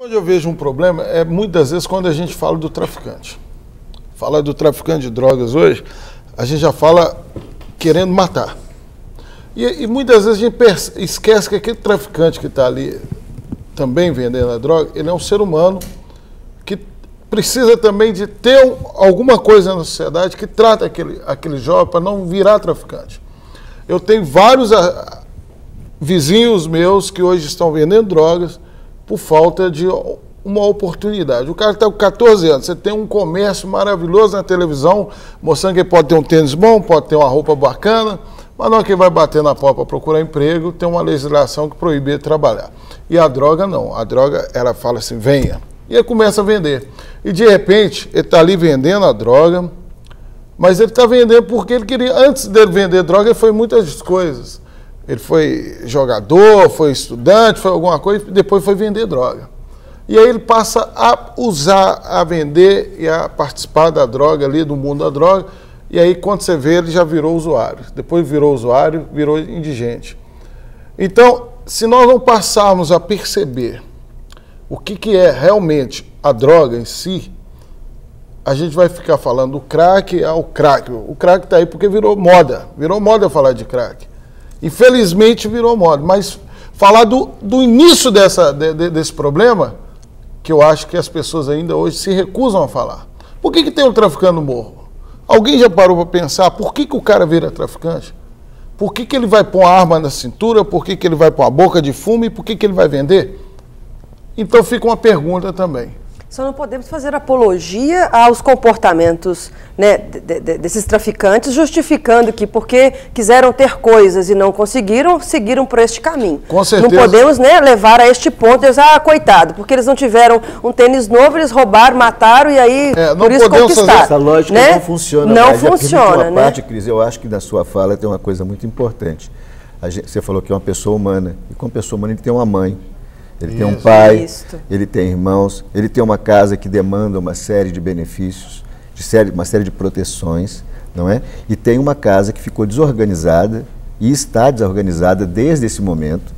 Onde eu vejo um problema é muitas vezes quando a gente fala do traficante. Fala do traficante de drogas hoje, a gente já fala querendo matar. E muitas vezes a gente esquece que aquele traficante que está ali também vendendo a droga, ele é um ser humano que precisa também de ter alguma coisa na sociedade que trata aquele jovem para não virar traficante. Eu tenho vários vizinhos meus que hoje estão vendendo drogas por falta de uma oportunidade. O cara está com 14 anos, você tem um comércio maravilhoso na televisão, mostrando que ele pode ter um tênis bom, pode ter uma roupa bacana, mas não é que ele vai bater na porta para procurar emprego, tem uma legislação que proíbe ele trabalhar. E a droga não, a droga ela fala assim, venha, e ele começa a vender. E de repente, ele está ali vendendo a droga, mas ele está vendendo porque ele queria, antes dele vender droga, ele foi muitas coisas. Ele foi jogador, foi estudante, foi alguma coisa, e depois foi vender droga. E aí ele passa a usar, a vender e a participar da droga ali, do mundo da droga, e aí quando você vê, ele já virou usuário. Depois virou usuário, virou indigente. Então, se nós não passarmos a perceber o que é realmente a droga em si, a gente vai ficar falando do crack ao crack. O crack está aí porque virou moda falar de crack. Infelizmente virou moda, mas falar do início desse problema, que eu acho que as pessoas ainda hoje se recusam a falar. Por que tem um traficante no morro? Alguém já parou para pensar por que o cara vira traficante? Por que ele vai pôr uma arma na cintura? Por que ele vai pôr uma boca de fumo? E por que ele vai vender? Então fica uma pergunta também. Só não podemos fazer apologia aos comportamentos, né, desses traficantes, justificando que porque quiseram ter coisas e não conseguiram, seguiram por este caminho. Com certeza. Não podemos, né, levar a este ponto e dizer, coitado, porque eles não tiveram um tênis novo, eles roubaram, mataram e aí por isso conquistaram. Essa lógica, né? Não funciona. Não mais. funciona, Uma né? parte, Cris, eu acho que na sua fala tem uma coisa muito importante. Você falou que é uma pessoa humana, e como pessoa humana ele tem uma mãe. Ele tem um pai, ele tem irmãos, ele tem uma casa que demanda uma série de benefícios, uma série de proteções, não é? E tem uma casa que ficou desorganizada e está desorganizada desde esse momento,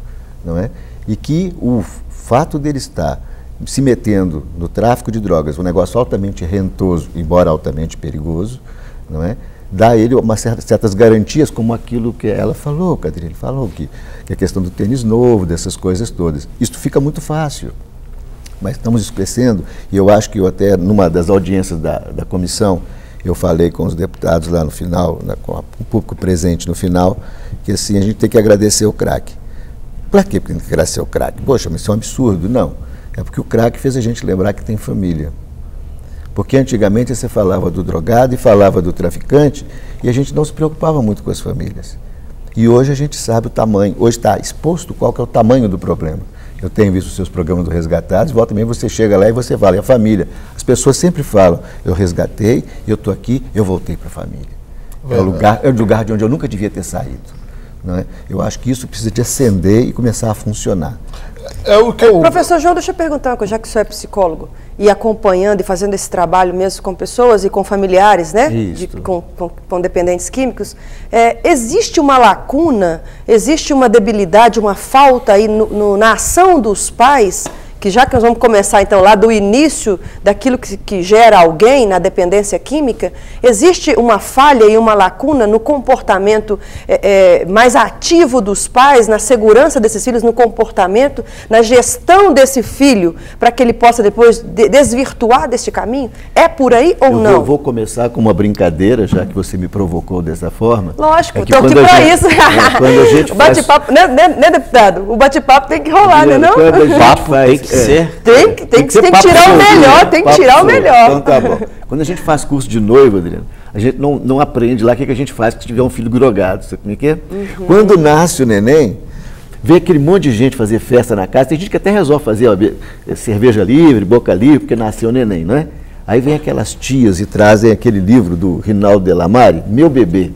não é? E que o fato dele estar se metendo no tráfico de drogas, um negócio altamente rentoso, embora altamente perigoso, não é? Dá a ele certas garantias, como aquilo que ela falou, Catarina, falou que a questão do tênis novo, dessas coisas todas. Isso fica muito fácil, mas estamos esquecendo, e eu acho que eu até, numa das audiências da comissão, eu falei com os deputados lá no final, com o público presente no final, que assim, a gente tem que agradecer o crack. Para quê? Porque tem que agradecer o crack? Poxa, mas isso é um absurdo. Não, é porque o crack fez a gente lembrar que tem família. Porque antigamente você falava do drogado e falava do traficante e a gente não se preocupava muito com as famílias. E hoje a gente sabe o tamanho, hoje está exposto qual que é o tamanho do problema. Eu tenho visto os seus programas do Resgatados, volta também você chega lá e você fala, e a família? As pessoas sempre falam, eu resgatei, eu estou aqui, eu voltei para a família. É o lugar de onde eu nunca devia ter saído. Não é? Eu acho que isso precisa de acender e começar a funcionar. Professor João, deixa eu perguntar uma coisa, já que o senhor é psicólogo, e acompanhando e fazendo esse trabalho mesmo com pessoas e com familiares, né, com dependentes químicos, existe uma lacuna, existe uma debilidade, uma falta aí na ação dos pais, que já que nós vamos começar então lá do início daquilo que gera alguém na dependência química, existe uma falha e uma lacuna no comportamento mais ativo dos pais, na segurança desses filhos, no comportamento, na gestão desse filho, para que ele possa depois desvirtuar deste caminho? É por aí ou não? Eu vou começar com uma brincadeira, já que você me provocou dessa forma. Lógico, estou aqui para isso. O bate-papo, né, deputado? O bate-papo tem que rolar, né, não? O papo tem que ser. Tem que tirar o melhor, tem que tirar o melhor. Então tá bom. Quando a gente faz curso de noivo, Adriano, a gente não aprende lá o que a gente faz se tiver um filho drogado, sabe como é que é? Quando nasce o neném, vê aquele monte de gente fazer festa na casa, tem gente que até resolve fazer cerveja livre, boca livre, porque nasceu o neném, não é? Aí vem aquelas tias e trazem aquele livro do Rinaldo Delamare, Meu Bebê.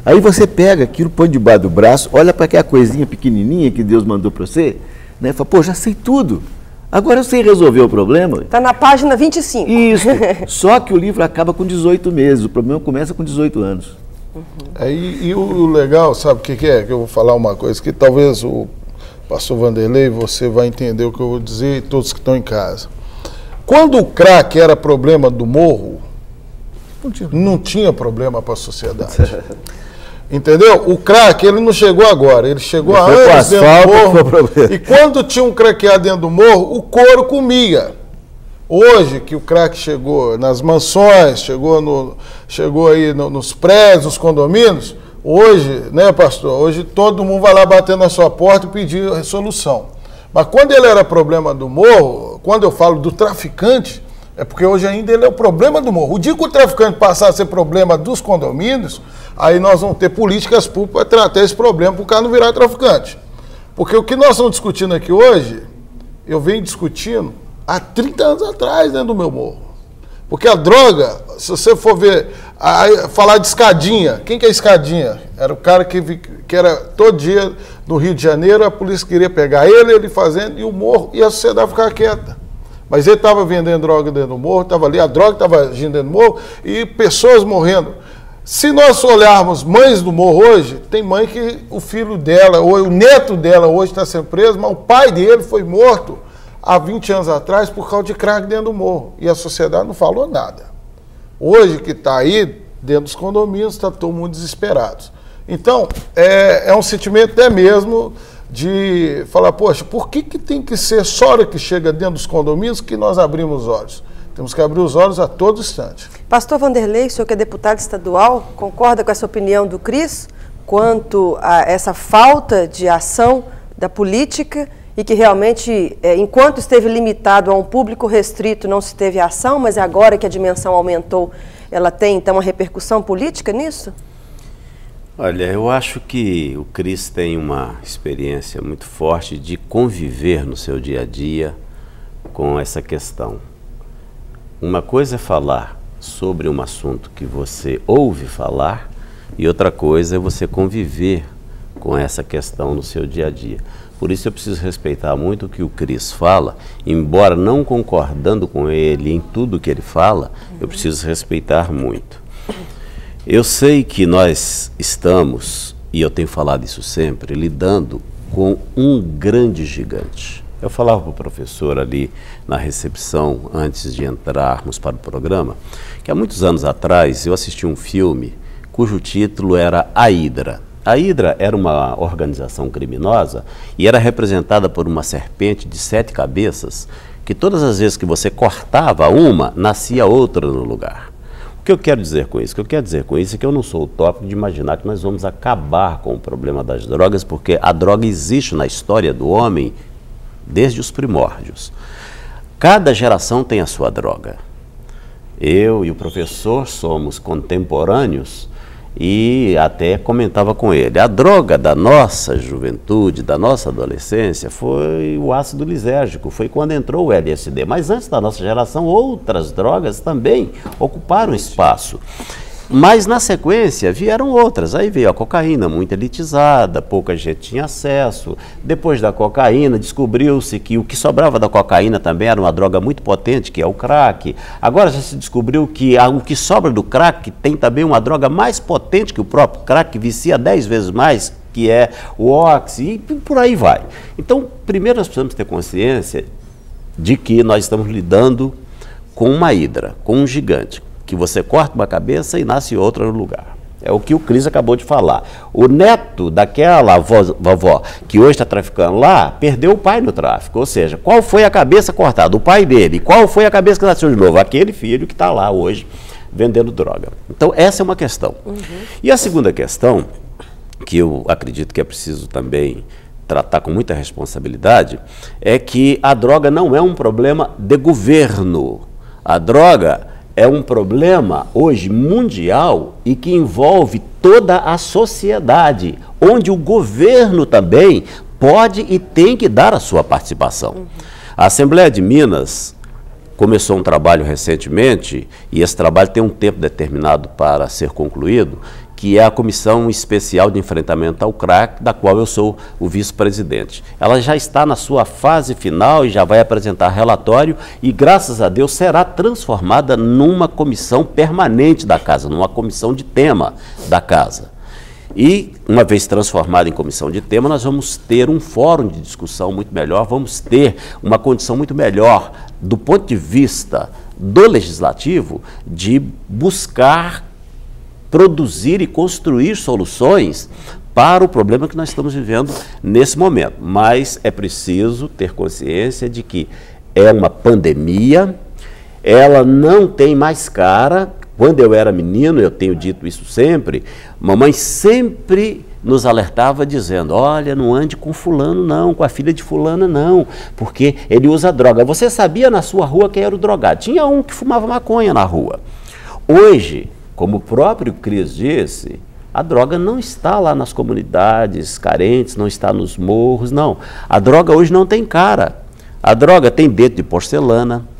Aí você pega aquilo, põe debaixo do braço, olha para aquela coisinha pequenininha que Deus mandou para você, né? Fala, pô, já sei tudo. Agora eu sei resolver o problema. Está na página 25. Isso. Só que o livro acaba com 18 meses. O problema começa com 18 anos. E o legal, sabe o que é? Que eu vou falar uma coisa que talvez o pastor Vanderlei, você vai entender o que eu vou dizer e todos que estão em casa. Quando o crack era problema do morro, não tinha problema para a sociedade. Entendeu? O crack, ele não chegou agora, ele chegou há anos dentro do morro. E quando tinha um craqueado dentro do morro, o couro comia. Hoje que o crack chegou nas mansões, chegou aí nos prédios, nos condomínios, hoje, né, pastor? Hoje todo mundo vai lá bater na sua porta e pedir resolução. Mas quando ele era problema do morro, quando eu falo do traficante, é porque hoje ainda ele é o problema do morro. O dia que o traficante passar a ser problema dos condomínios, aí nós vamos ter políticas públicas para tratar esse problema para o cara não virar traficante. Porque o que nós estamos discutindo aqui hoje, eu venho discutindo há 30 anos atrás dentro do meu morro. Porque a droga, se você for ver, falar de Escadinha, quem que é Escadinha? Era o cara que era todo dia no Rio de Janeiro, a polícia queria pegar ele fazendo, e o morro, e a sociedade ficava quieta. Mas ele estava vendendo droga dentro do morro, estava ali, a droga estava agindo dentro do morro, e pessoas morrendo. Se nós olharmos mães do morro hoje, tem mãe que o filho dela, ou o neto dela hoje está sendo preso, mas o pai dele foi morto há 20 anos atrás por causa de crack dentro do morro. E a sociedade não falou nada. Hoje que está aí, dentro dos condomínios, está todo mundo desesperado. Então, é um sentimento até mesmo de falar, poxa, por que tem que ser só hora que chega dentro dos condomínios que nós abrimos os olhos? Temos que abrir os olhos a todo instante. Pastor Vanderlei, o senhor que é deputado estadual, concorda com essa opinião do Cris quanto a essa falta de ação da política e que realmente, enquanto esteve limitado a um público restrito, não se teve ação, mas agora que a dimensão aumentou, ela tem, então, uma repercussão política nisso? Olha, eu acho que o Cris tem uma experiência muito forte de conviver no seu dia a dia com essa questão. Uma coisa é falar sobre um assunto que você ouve falar e outra coisa é você conviver com essa questão no seu dia a dia. Por isso eu preciso respeitar muito o que o Cris fala, embora não concordando com ele em tudo que ele fala, eu preciso respeitar muito. Eu sei que nós estamos, e eu tenho falado isso sempre, lidando com um grande gigante. Eu falava para o professor ali na recepção, antes de entrarmos para o programa, que há muitos anos atrás eu assisti um filme cujo título era A Hidra. A Hidra era uma organização criminosa e era representada por uma serpente de 7 cabeças, que todas as vezes que você cortava uma, nascia outra no lugar. O que eu quero dizer com isso? O que eu quero dizer com isso é que eu não sou utópico de imaginar que nós vamos acabar com o problema das drogas, porque a droga existe na história do homem desde os primórdios. Cada geração tem a sua droga. Eu e o professor somos contemporâneos e até comentava com ele, a droga da nossa juventude, da nossa adolescência, foi o ácido lisérgico, foi quando entrou o LSD. Mas antes da nossa geração, outras drogas também ocuparam espaço. Mas na sequência vieram outras, aí veio a cocaína muito elitizada, pouca gente tinha acesso. Depois da cocaína descobriu-se que o que sobrava da cocaína também era uma droga muito potente, que é o crack. Agora já se descobriu que o que sobra do crack tem também uma droga mais potente que o próprio crack, que vicia 10 vezes mais, que é o oxi, e por aí vai. Então, primeiro nós precisamos ter consciência de que nós estamos lidando com uma hidra, com um gigante, que você corta uma cabeça e nasce outra no lugar. É o que o Cris acabou de falar. O neto daquela vovó que hoje está traficando lá, perdeu o pai no tráfico. Ou seja, qual foi a cabeça cortada? O pai dele. Qual foi a cabeça que nasceu de novo? Aquele filho que está lá hoje vendendo droga. Então, essa é uma questão. E a segunda questão, que eu acredito que é preciso também tratar com muita responsabilidade, é que a droga não é um problema de governo. A droga é um problema hoje mundial e que envolve toda a sociedade, onde o governo também pode e tem que dar a sua participação. A Assembleia de Minas começou um trabalho recentemente, e esse trabalho tem um tempo determinado para ser concluído, que é a Comissão Especial de Enfrentamento ao Crack, da qual eu sou o vice-presidente. Ela já está na sua fase final e já vai apresentar relatório e, graças a Deus, será transformada numa comissão permanente da casa, numa comissão de tema da casa. E, uma vez transformado em comissão de tema, nós vamos ter um fórum de discussão muito melhor, vamos ter uma condição muito melhor, do ponto de vista do legislativo, de buscar produzir e construir soluções para o problema que nós estamos vivendo nesse momento. Mas é preciso ter consciência de que é uma pandemia, ela não tem mais cara. Quando eu era menino, eu tenho dito isso sempre, mamãe sempre nos alertava dizendo, olha, não ande com fulano não, com a filha de fulana não, porque ele usa droga. Você sabia na sua rua quem era o drogado? Tinha um que fumava maconha na rua. Hoje, como o próprio Cris disse, a droga não está lá nas comunidades carentes, não está nos morros, não. A droga hoje não tem cara. A droga tem dedo de porcelana,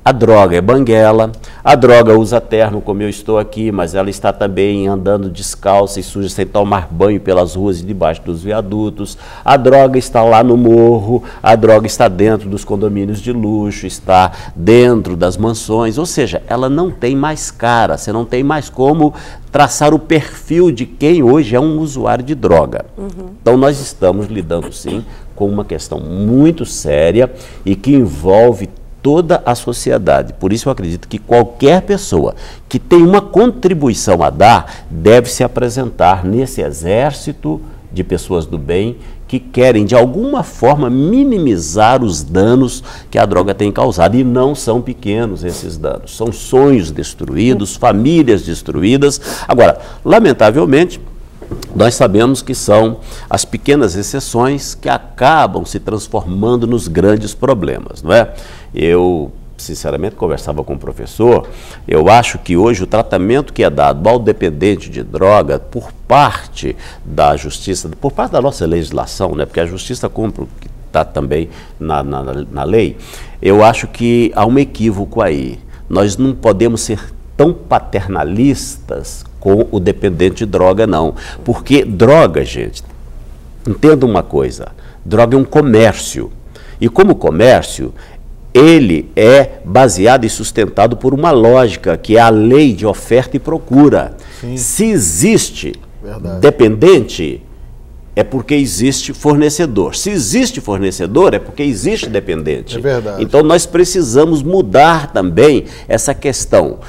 a droga é banguela, a droga usa terno como eu estou aqui, mas ela está também andando descalça e suja sem tomar banho pelas ruas e debaixo dos viadutos. A droga está lá no morro, a droga está dentro dos condomínios de luxo, está dentro das mansões, ou seja, ela não tem mais cara, você não tem mais como traçar o perfil de quem hoje é um usuário de droga. Então nós estamos lidando sim com uma questão muito séria e que envolve toda a sociedade. Por isso eu acredito que qualquer pessoa que tem uma contribuição a dar deve se apresentar nesse exército de pessoas do bem que querem de alguma forma minimizar os danos que a droga tem causado. E não são pequenos esses danos, são sonhos destruídos, famílias destruídas. Agora, lamentavelmente, nós sabemos que são as pequenas exceções que acabam se transformando nos grandes problemas, não é? Eu, sinceramente, conversava com o professor, eu acho que hoje o tratamento que é dado ao dependente de droga por parte da justiça, por parte da nossa legislação, né? Porque a justiça cumpre o que está também na lei, eu acho que há um equívoco aí. Nós não podemos ser tão paternalistas com o dependente de droga, não. Porque droga, gente, entenda uma coisa, droga é um comércio. E como comércio, ele é baseado e sustentado por uma lógica, que é a lei de oferta e procura. Sim. Se existe dependente, é porque existe fornecedor. Se existe fornecedor, é porque existe dependente. É verdade. Então nós precisamos mudar também essa questão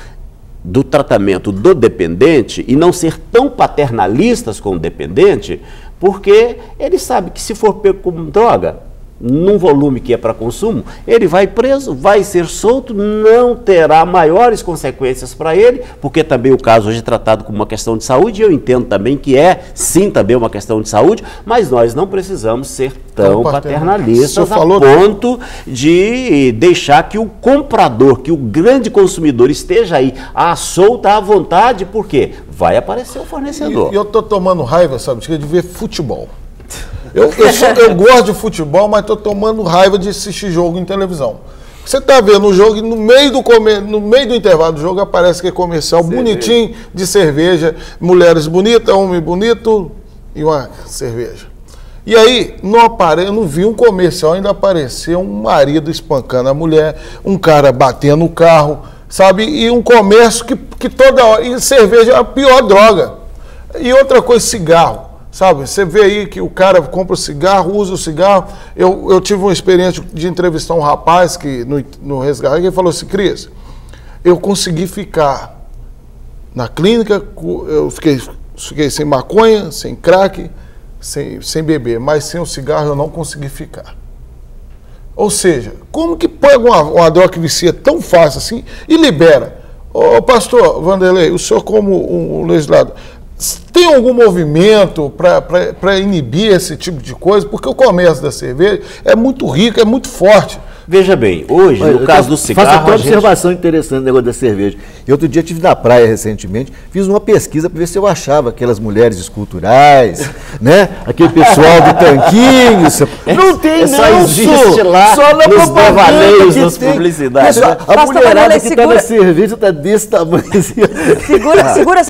do tratamento do dependente e não ser tão paternalistas com o dependente, porque ele sabe que se for pego com droga, num volume que é para consumo, ele vai preso, vai ser solto, não terá maiores consequências para ele, porque também o caso hoje é tratado como uma questão de saúde, e eu entendo também que é, sim, também uma questão de saúde, mas nós não precisamos ser tão paternalistas a ponto de deixar que o comprador, que o grande consumidor esteja aí à solta, à vontade, porque vai aparecer o fornecedor. E eu estou tomando raiva, sabe, de ver futebol. Eu gosto de futebol, mas estou tomando raiva de assistir jogo em televisão. Você está vendo o jogo e no meio do intervalo do jogo aparece que é comercial bonitinho de cerveja, mulheres bonitas, homem bonito e uma cerveja. E aí, eu não vi um comercial, ainda apareceu um marido espancando a mulher, um cara batendo o carro, sabe? E um comércio que toda hora... E cerveja é a pior droga. E outra coisa, cigarro. Sabe, você vê aí que o cara compra o cigarro, usa o cigarro. Eu tive uma experiência de entrevistar um rapaz que no resgate, que ele falou assim, Cris, eu consegui ficar na clínica, eu fiquei sem maconha, sem crack, sem beber, mas sem o cigarro eu não consegui ficar. Ou seja, como que pega uma droga que vicia tão fácil assim e libera? Ô pastor Vanderlei, o senhor como um legislador, tem algum movimento para inibir esse tipo de coisa? Porque o comércio da cerveja é muito rico, é muito forte. Veja bem, hoje, no caso do cigarro... Faço até uma observação interessante no negócio da cerveja. E outro dia estive na praia recentemente, fiz uma pesquisa para ver se eu achava aquelas mulheres esculturais, né? Aquele pessoal do tanquinho. Não tem, não, só existe lá só na nos devaneios, nas publicidades. A mulherada que está na cerveja está desse tamanho. Segura